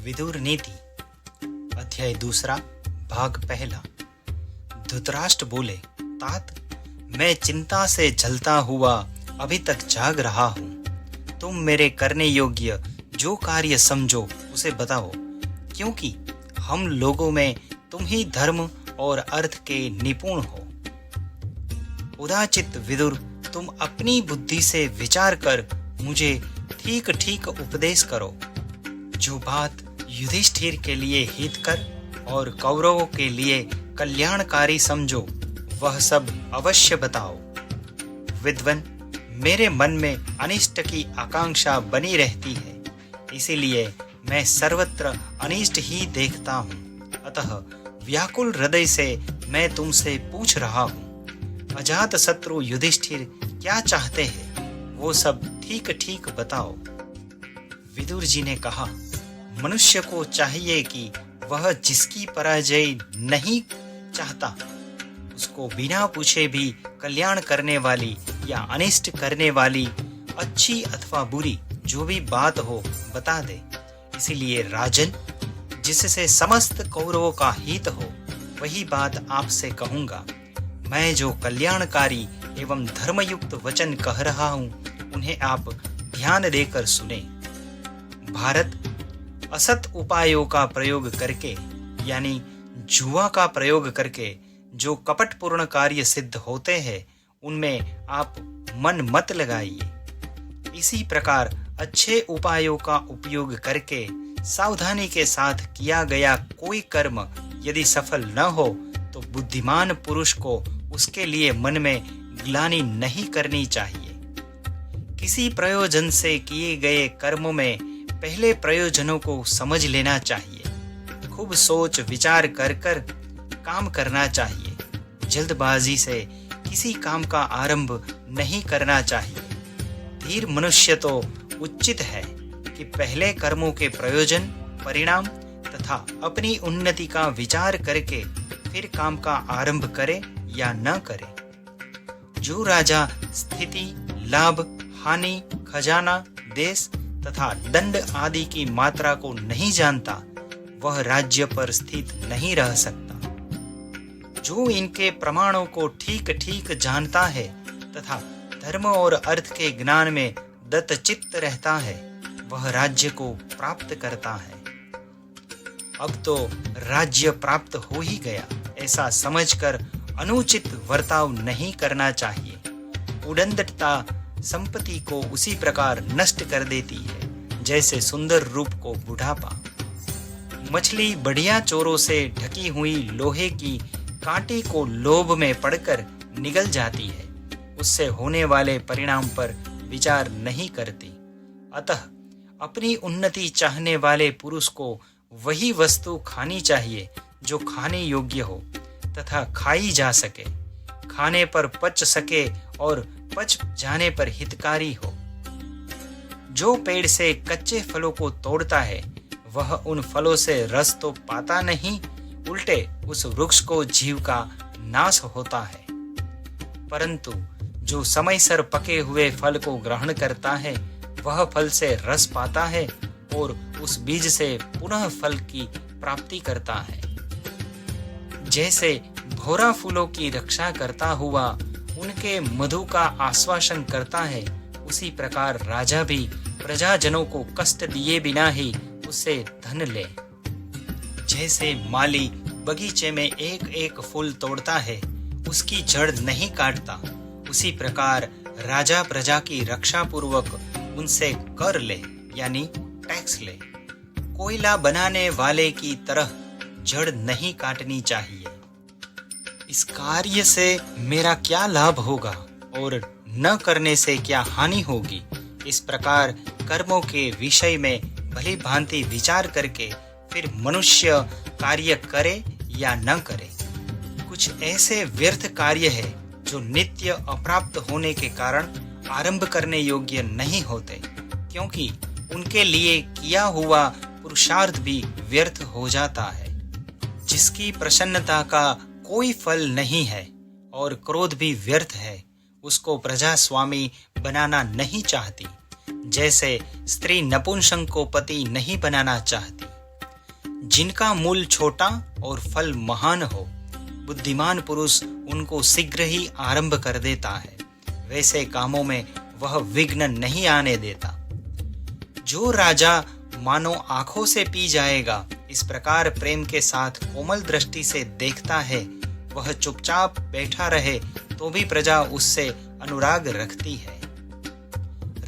विदुर नीति अध्याय 2 भाग 1। धृतराष्ट्र बोले, तात, मैं चिंता से जलता हुआ अभी तक जाग रहा हूँ। तुम मेरे करने योग्य जो कार्य समझो उसे बताओ, क्योंकि हम लोगों में तुम ही धर्म और अर्थ के निपुण हो। उदाचित विदुर, तुम अपनी बुद्धि से विचार कर मुझे ठीक ठीक उपदेश करो। जो बात युधिष्ठिर के लिए हितकर और कौरवों के लिए कल्याणकारी समझो, वह सब अवश्य बताओ। विद्वन, मेरे मन में अनिष्ट की आकांक्षा बनी रहती है, इसीलिए मैं सर्वत्र अनिष्ट ही देखता हूँ। अतः व्याकुल हृदय से मैं तुमसे पूछ रहा हूँ, अजात शत्रु युधिष्ठिर क्या चाहते हैं, वो सब ठीक ठीक बताओ। विदुर जी ने कहा, मनुष्य को चाहिए कि वह जिसकी पराजय नहीं चाहता उसको बिना पूछे भी कल्याण करने वाली या अनिष्ट करने वाली अच्छी अथवा बुरी जो भी बात हो बता दे। इसीलिए राजन, जिससे समस्त कौरवों का हित हो वही बात आपसे कहूंगा। मैं जो कल्याणकारी एवं धर्मयुक्त वचन कह रहा हूं उन्हें आप ध्यान देकर सुने। भारत असत उपायों का प्रयोग करके यानी जुआ का प्रयोग करके जो कपटपूर्ण कार्य सिद्ध होते हैं उनमें आप मन मत लगाइए। इसी प्रकार अच्छे उपायों का उपयोग करके सावधानी के साथ किया गया कोई कर्म यदि सफल न हो तो बुद्धिमान पुरुष को उसके लिए मन में ग्लानि नहीं करनी चाहिए। किसी प्रयोजन से किए गए कर्मों में पहले प्रयोजनों को समझ लेना चाहिए। खूब सोच विचार कर कर काम करना चाहिए। जल्दबाजी से किसी काम का आरंभ नहीं करना चाहिए। धीर मनुष्य तो उचित है कि पहले कर्मों के प्रयोजन, परिणाम तथा अपनी उन्नति का विचार करके फिर काम का आरंभ करे या न करे। जो राजा स्थिति, लाभ, हानि, खजाना, देश तथा दंड आदि की मात्रा को नहीं जानता वह राज्य पर स्थित नहीं रह सकता। जो इनके प्रमाणों को ठीक ठीक जानता है तथा धर्म और अर्थ के ज्ञान में दत्तचित्त रहता है वह राज्य को प्राप्त करता है। अब तो राज्य प्राप्त हो ही गया ऐसा समझकर अनुचित वर्ताव नहीं करना चाहिए। उदंडता संपत्ति को उसी प्रकार नष्ट कर देती है जैसे सुंदर रूप को बुढ़ापा। मछली बढ़िया चोरों से ढकी हुई लोहे की कांटे को लोभ में पड़कर निगल जाती है, उससे होने वाले परिणाम पर विचार नहीं करती। अतः अपनी उन्नति चाहने वाले पुरुष को वही वस्तु खानी चाहिए जो खाने योग्य हो तथा खाई जा सके, खाने पर पच सके और पच जाने पर हितकारी हो। जो पेड़ से कच्चे फलों को तोड़ता है वह उन फलों से रस तो पाता नहीं, उल्टे उस वृक्ष को जीव का नाश होता है। परंतु जो समयसर पके हुए फल को ग्रहण करता है वह फल से रस पाता है और उस बीज से पुनः फल की प्राप्ति करता है। जैसे भौरा फूलों की रक्षा करता हुआ उनके मधु का आश्वासन करता है, उसी प्रकार राजा भी प्रजाजनों को कष्ट दिए बिना ही उससे धन ले। जैसे माली बगीचे में एक एक फूल तोड़ता है, उसकी जड़ नहीं काटता, उसी प्रकार राजा प्रजा की रक्षा पूर्वक उनसे कर ले यानी टैक्स ले। कोयला बनाने वाले की तरह जड़ नहीं काटनी चाहिए। इस कार्य से मेरा क्या लाभ होगा और न करने से क्या हानि होगी, इस प्रकार कर्मों के विषय में भली भांति विचार करके फिर मनुष्य कार्य करे या न करे। कुछ ऐसे व्यर्थ कार्य है जो नित्य अप्राप्त होने के कारण आरंभ करने योग्य नहीं होते, क्योंकि उनके लिए किया हुआ पुरुषार्थ भी व्यर्थ हो जाता है। जिसकी प्रसन्नता का कोई फल नहीं है और क्रोध भी व्यर्थ है, उसको प्रजा स्वामी बनाना नहीं चाहती। जैसे स्त्री नपुंसक को पति नहीं बनाना चाहती, जिनका मूल छोटा और फल महान हो। बुद्धिमान पुरुष उनको शीघ्र ही आरंभ कर देता है, वैसे कामों में वह विघ्न नहीं आने देता। जो राजा मानो आंखों से पी जाएगा, इस प्रकार प्रेम के साथ कोमल दृष्टि से देखता है, वह चुपचाप बैठा रहे तो भी प्रजा उससे अनुराग रखती है।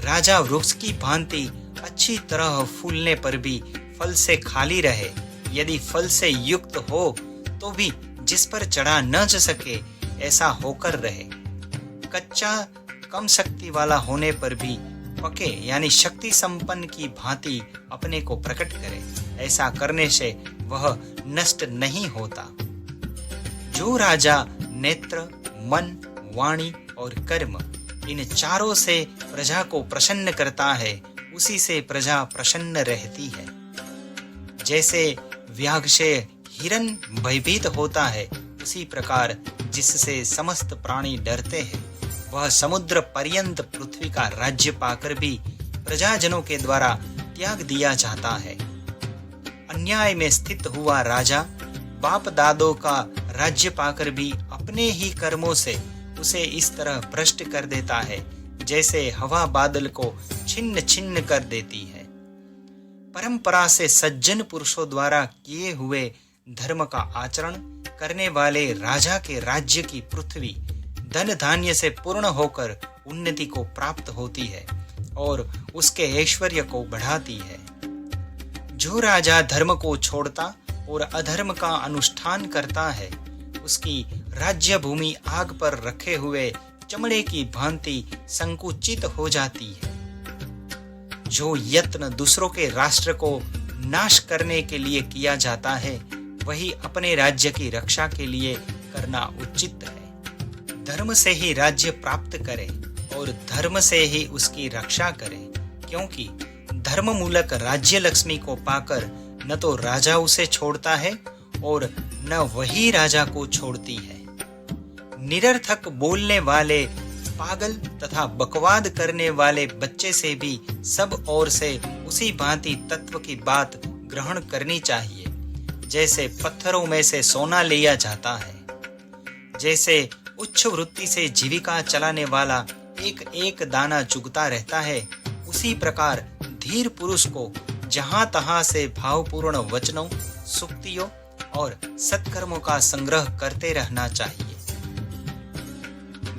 राजा वृक्ष की भांति अच्छी तरह फूलने पर भी फल से खाली रहे, यदि फल से युक्त हो तो भी जिस पर चढ़ा न जा सके ऐसा होकर रहे। कच्चा कम शक्ति वाला होने पर भी पके यानी शक्ति संपन्न की भांति अपने को प्रकट करे, ऐसा करने से वह नष्ट नहीं होता। जो राजा नेत्र, मन, वाणी और कर्म इन चारों से प्रजा को प्रसन्न करता है, उसी से प्रजा प्रसन्न रहती है। जैसे व्याघ्र से हिरन भयभीत होता है, उसी प्रकार जिससे समस्त प्राणी डरते हैं, वह समुद्र पर्यंत पृथ्वी का राज्य पाकर भी प्रजाजनों के द्वारा त्याग दिया जाता है। अन्याय में स्थित हुआ राजा बाप दादों का राज्य पाकर भी अपने ही कर्मों से उसे इस तरह भ्रष्ट कर देता है, जैसे हवा बादल को छिन्न छिन्न कर देती है। परंपरा से सज्जन पुरुषों द्वारा किए हुए धर्म का आचरण करने वाले राजा के राज्य की पृथ्वी धन धान्य से पूर्ण होकर उन्नति को प्राप्त होती है और उसके ऐश्वर्य को बढ़ाती है। जो राजा धर्म को छोड़ता और अधर्म का अनुष्ठान करता है, उसकी राज्य भूमि आग पर रखे हुए चमड़े की भांति संकुचित हो जाती है। जो यत्न दूसरों के राष्ट्र को नाश करने के लिए किया जाता है, वही अपने राज्य की रक्षा के लिए करना उचित है। धर्म से ही राज्य प्राप्त करे और धर्म से ही उसकी रक्षा करे, क्योंकि धर्म मूलक राज्य लक्ष्मी को पाकर न तो राजा उसे छोड़ता है और न वही राजा को छोड़ती है। निरर्थक बोलने वाले, पागल तथा बकवाद करने वाले बच्चे से भी सब ओर से उसी भांति तत्व की बात ग्रहण करनी चाहिए, जैसे पत्थरों में से सोना लिया जाता है। जैसे उच्च वृत्ति से जीविका चलाने वाला एक एक दाना चुगता रहता है, उसी प्रकार धीर पुरुष को जहां तहां से भावपूर्ण वचनों, सुक्तियों और सत्कर्मों का संग्रह करते रहना चाहिए।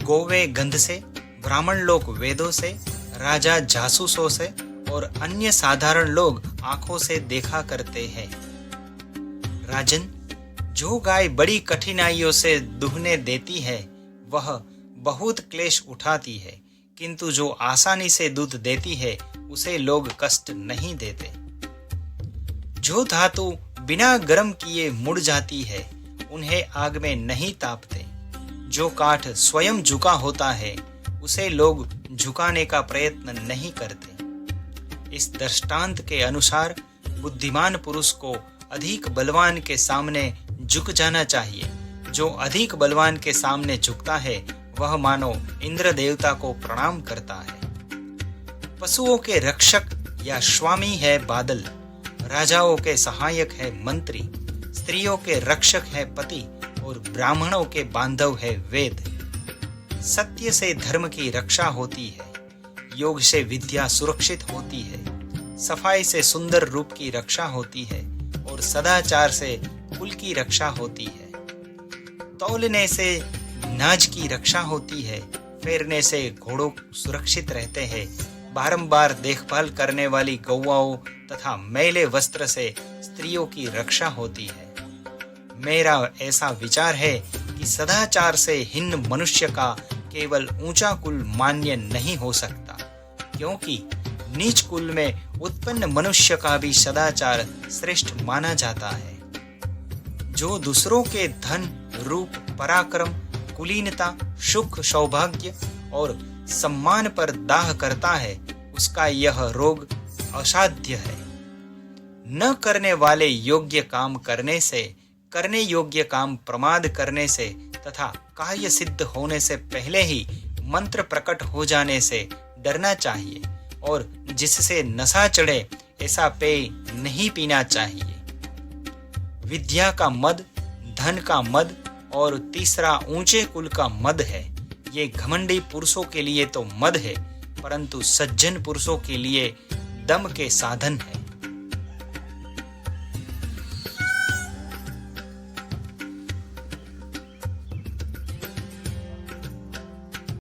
गोवे गंध से, ब्राह्मण लोग वेदों से, राजा जासूसों से और अन्य साधारण लोग आंखों से देखा करते हैं। राजन, जो गाय बड़ी कठिनाइयों से दुहने देती है, वह बहुत क्लेश उठाती है, किंतु जो आसानी से दूध देती है, उसे लोग कष्ट नहीं देते। जो धातु बिना गर्म किए मुड़ जाती है, उन्हें आग में नहीं तापते। जो काठ स्वयं झुका होता है, उसे लोग झुकाने का प्रयत्न नहीं करते। इस दृष्टांत के अनुसार बुद्धिमान पुरुष को अधिक बलवान के सामने झुक जाना चाहिए। जो अधिक बलवान के सामने झुकता है, वह मानो इंद्र देवता को प्रणाम करता है। पशुओं के रक्षक या स्वामी है बादल, राजाओं के सहायक है मंत्री, स्त्रियों के रक्षक है पति और ब्राह्मणों के बांधव है वेद। सत्य से धर्म की रक्षा होती है, योग से विद्या सुरक्षित होती है, सफाई से सुंदर रूप की रक्षा होती है और सदाचार से कुल की रक्षा होती है। तौलने से नाज की रक्षा होती है, फेरने से घोड़ों सुरक्षित रहते हैं, बारंबार देखभाल करने वाली गौआओं तथा मैले वस्त्र से स्त्रियों की रक्षा होती है। मेरा ऐसा विचार है कि सदाचार से हीन मनुष्य का केवल ऊंचा कुल मान्य नहीं हो सकता, क्योंकि नीच कुल में उत्पन्न मनुष्य का भी सदाचार श्रेष्ठ माना जाता है। जो दूसरों के धन, रूप, पराक्रम, कुलीनता, सुख, सौभाग्य और सम्मान पर दाह करता है, उसका यह रोग असाध्य है। न करने वाले योग्य काम करने से, करने योग्य काम प्रमाद करने से तथा कार्य सिद्ध होने से पहले ही मंत्र प्रकट हो जाने से डरना चाहिए और जिससे नशा चढ़े ऐसा पेय नहीं पीना चाहिए। विद्या का मद, धन का मद और तीसरा ऊंचे कुल का मद है। ये घमंडी पुरुषों के लिए तो मद है, परंतु सज्जन पुरुषों के लिए दम के साधन है।